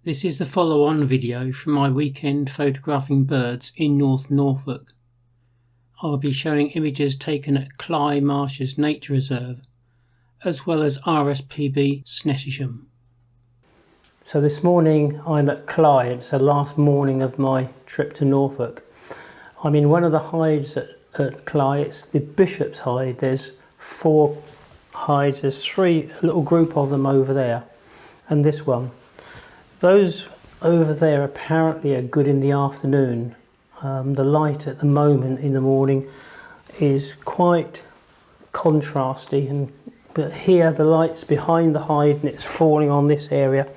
This is the follow-on video from my weekend photographing birds in North Norfolk. I will be showing images taken at Cley Nature Reserve, as well as RSPB Snettisham. So this morning I'm at Cley. It's the last morning of my trip to Norfolk. I'm in one of the hides at Cley. It's the Bishop's hide. There's 4 hides. There's 3, a little group of them over there, and this one. Those over there apparently are good in the afternoon. The light at the moment in the morning is quite contrasty, but here the light's behind the hide and it's falling on this area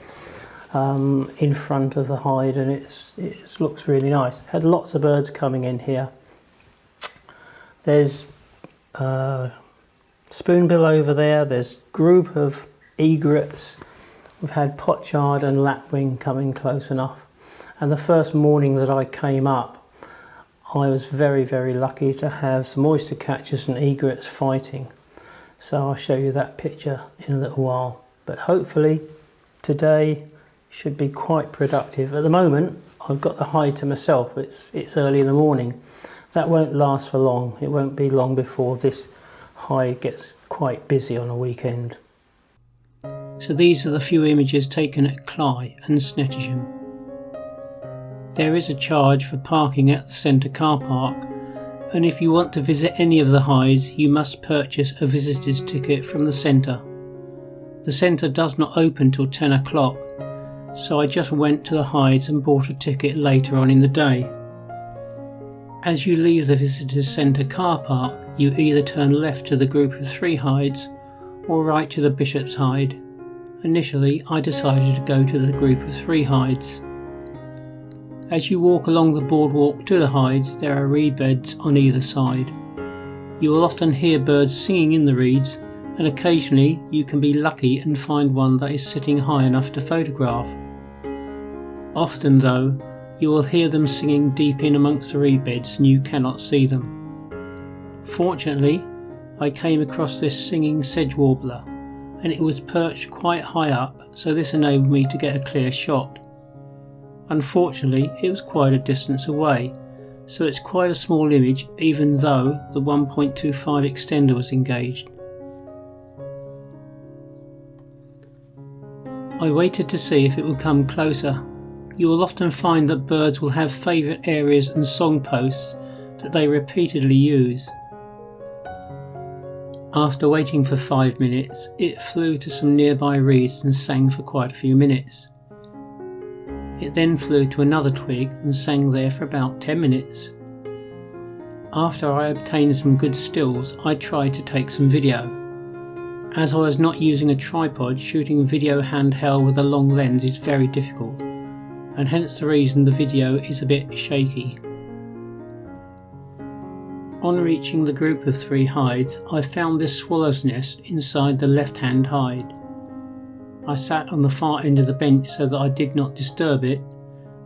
in front of the hide, and it looks really nice. Had lots of birds coming in here. There's spoonbill over there. There's a group of egrets. We've had pochard and lapwing coming close enough. And the first morning that I came up, I was very, very lucky to have some oyster catchers and egrets fighting. So I'll show you that picture in a little while. But hopefully today should be quite productive. At the moment, I've got the hide to myself. It's early in the morning. That won't last for long. It won't be long before this hide gets quite busy on a weekend. So these are the few images taken at Cley and Snettisham. There is a charge for parking at the centre car park, and if you want to visit any of the hides you must purchase a visitor's ticket from the centre. The centre does not open till 10 o'clock, so I just went to the hides and bought a ticket later on in the day. As you leave the visitors centre car park, you either turn left to the group of 3 hides or right to the Bishop's hide. Initially I decided to go to the group of 3 hides. As you walk along the boardwalk to the hides, there are reed beds on either side. You will often hear birds singing in the reeds, and occasionally you can be lucky and find one that is sitting high enough to photograph. Often though, you will hear them singing deep in amongst the reed beds and you cannot see them. Fortunately, I came across this singing sedge warbler, and it was perched quite high up, so this enabled me to get a clear shot. Unfortunately, it was quite a distance away, so it's quite a small image even though the 1.25 extender was engaged. I waited to see if it would come closer. You will often find that birds will have favourite areas and song posts that they repeatedly use. After waiting for 5 minutes, it flew to some nearby reeds and sang for quite a few minutes. It then flew to another twig and sang there for about 10 minutes. After I obtained some good stills, I tried to take some video. As I was not using a tripod, shooting video handheld with a long lens is very difficult, and hence the reason the video is a bit shaky. On reaching the group of 3 hides, I found this swallow's nest inside the left-hand hide. I sat on the far end of the bench so that I did not disturb it,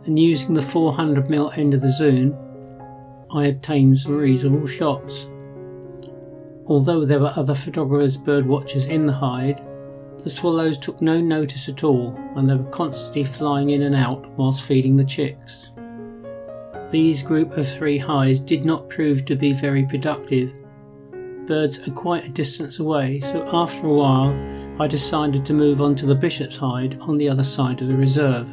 and using the 400mm end of the zoom, I obtained some reasonable shots. Although there were other photographers, bird watchers in the hide, the swallows took no notice at all, and they were constantly flying in and out whilst feeding the chicks. These group of 3 hides did not prove to be very productive. Birds are quite a distance away, so after a while I decided to move on to the Bishop's hide on the other side of the reserve.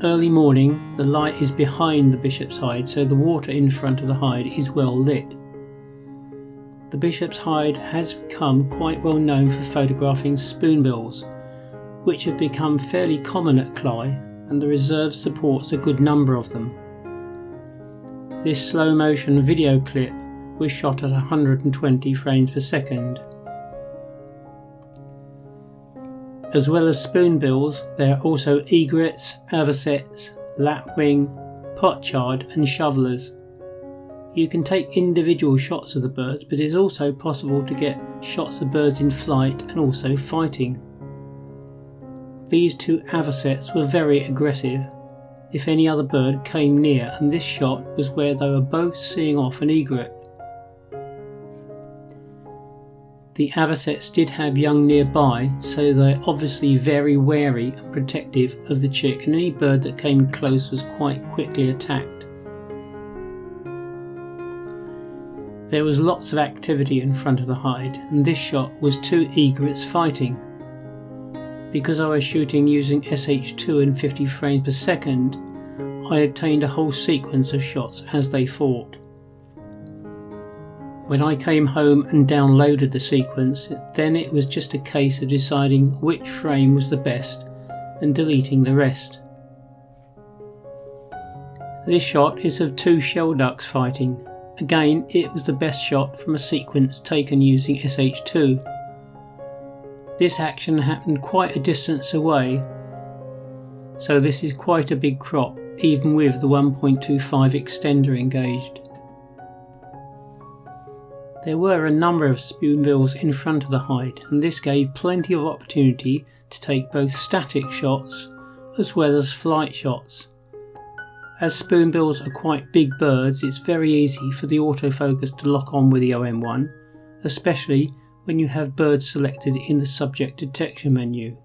Early morning, the light is behind the Bishop's hide, so the water in front of the hide is well lit. The Bishop's hide has become quite well known for photographing spoonbills, which have become fairly common at Cley, and the reserve supports a good number of them. This slow motion video clip was shot at 120 frames per second. As well as spoonbills, there are also egrets, avocets, lapwing, pochard and shovelers. You can take individual shots of the birds, but it is also possible to get shots of birds in flight and also fighting. These 2 avocets were very aggressive if any other bird came near, and this shot was where they were both seeing off an egret. The avocets did have young nearby, so they're obviously very wary and protective of the chick, and any bird that came close was quite quickly attacked. There was lots of activity in front of the hide, and this shot was 2 egrets fighting. Because I was shooting using SH2 and 50 frames per second, I obtained a whole sequence of shots as they fought. When I came home and downloaded the sequence, then it was just a case of deciding which frame was the best and deleting the rest. This shot is of 2 shell ducks fighting. Again, it was the best shot from a sequence taken using SH2. This action happened quite a distance away, so this is quite a big crop, even with the 1.25 extender engaged. There were a number of spoonbills in front of the hide, and this gave plenty of opportunity to take both static shots as well as flight shots. As spoonbills are quite big birds, it's very easy for the autofocus to lock on with the OM1, especially when you have birds selected in the subject detection menu.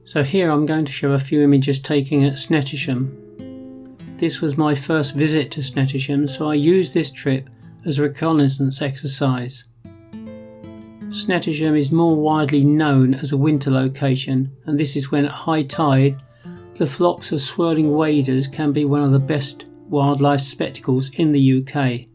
So here I'm going to show a few images taken at Snettisham. This was my first visit to Snettisham, so I used this trip as a reconnaissance exercise. Snettisham is more widely known as a winter location, and this is when at high tide the flocks of swirling waders can be one of the best wildlife spectacles in the UK.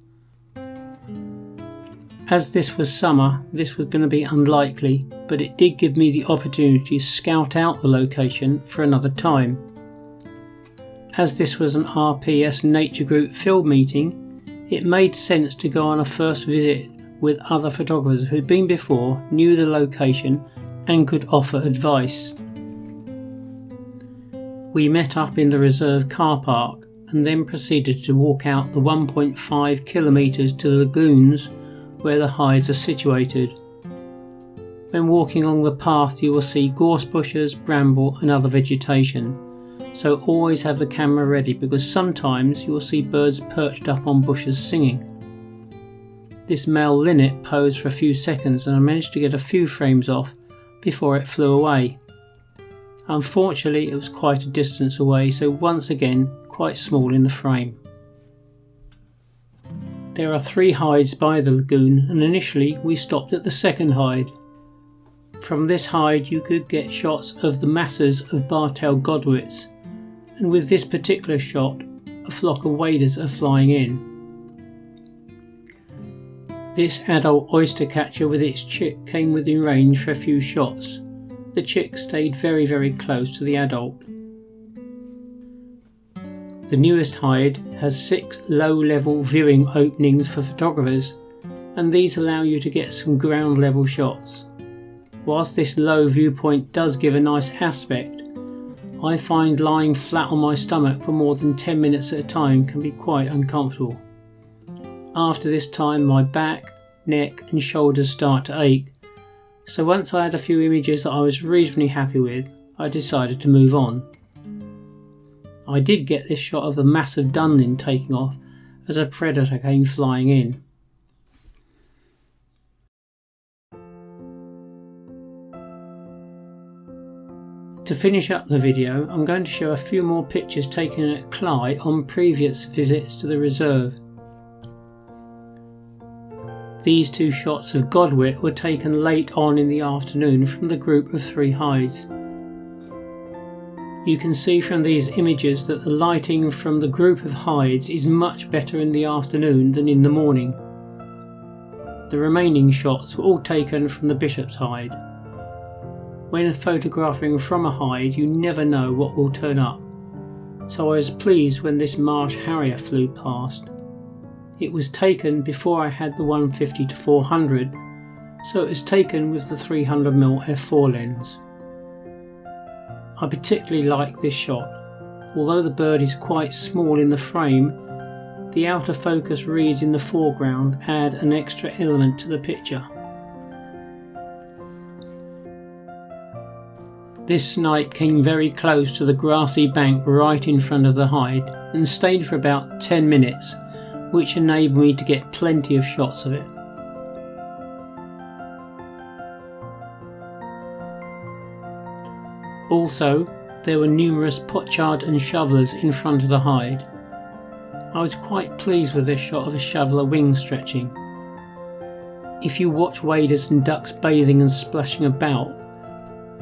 As this was summer, this was going to be unlikely, but it did give me the opportunity to scout out the location for another time. As this was an RPS Nature Group field meeting, it made sense to go on a first visit with other photographers who'd been before, knew the location and could offer advice. We met up in the reserve car park and then proceeded to walk out the 1.5 kilometres to the lagoons where the hides are situated. When walking along the path you will see gorse bushes, bramble and other vegetation, so always have the camera ready because sometimes you will see birds perched up on bushes singing. This male linnet posed for a few seconds and I managed to get a few frames off before it flew away. Unfortunately it was quite a distance away, so once again quite small in the frame. There are 3 hides by the lagoon, and initially we stopped at the second hide. From this hide you could get shots of the masses of bar-tailed godwits, and with this particular shot a flock of waders are flying in. This adult oyster catcher with its chick came within range for a few shots. The chick stayed very close to the adult. The newest hide has 6 low-level viewing openings for photographers, and these allow you to get some ground level shots. Whilst this low viewpoint does give a nice aspect, I find lying flat on my stomach for more than 10 minutes at a time can be quite uncomfortable. After this time my back, neck and shoulders start to ache, so once I had a few images that I was reasonably happy with, I decided to move on. I did get this shot of a massive dunlin taking off as a predator came flying in. To finish up the video, I'm going to show a few more pictures taken at Cley on previous visits to the reserve. These 2 shots of godwit were taken late on in the afternoon from the group of 3 hides. You can see from these images that the lighting from the group of hides is much better in the afternoon than in the morning. The remaining shots were all taken from the bishop's hide. When photographing from a hide you never know what will turn up, so I was pleased when this marsh harrier flew past. It was taken before I had the 150-400, so it was taken with the 300mm f4 lens. I particularly like this shot. Although the bird is quite small in the frame, the outer focus reeds in the foreground add an extra element to the picture. This snipe came very close to the grassy bank right in front of the hide and stayed for about 10 minutes, which enabled me to get plenty of shots of it. Also, there were numerous pochard and shovelers in front of the hide. I was quite pleased with this shot of a shoveler wing stretching. If you watch waders and ducks bathing and splashing about,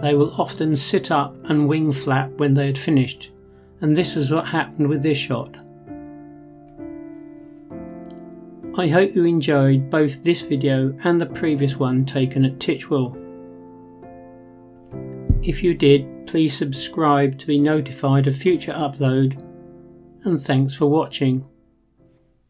they will often sit up and wing flap when they had finished, and this is what happened with this shot. I hope you enjoyed both this video and the previous one taken at Titchwell. If you did, please subscribe to be notified of future upload, and thanks for watching.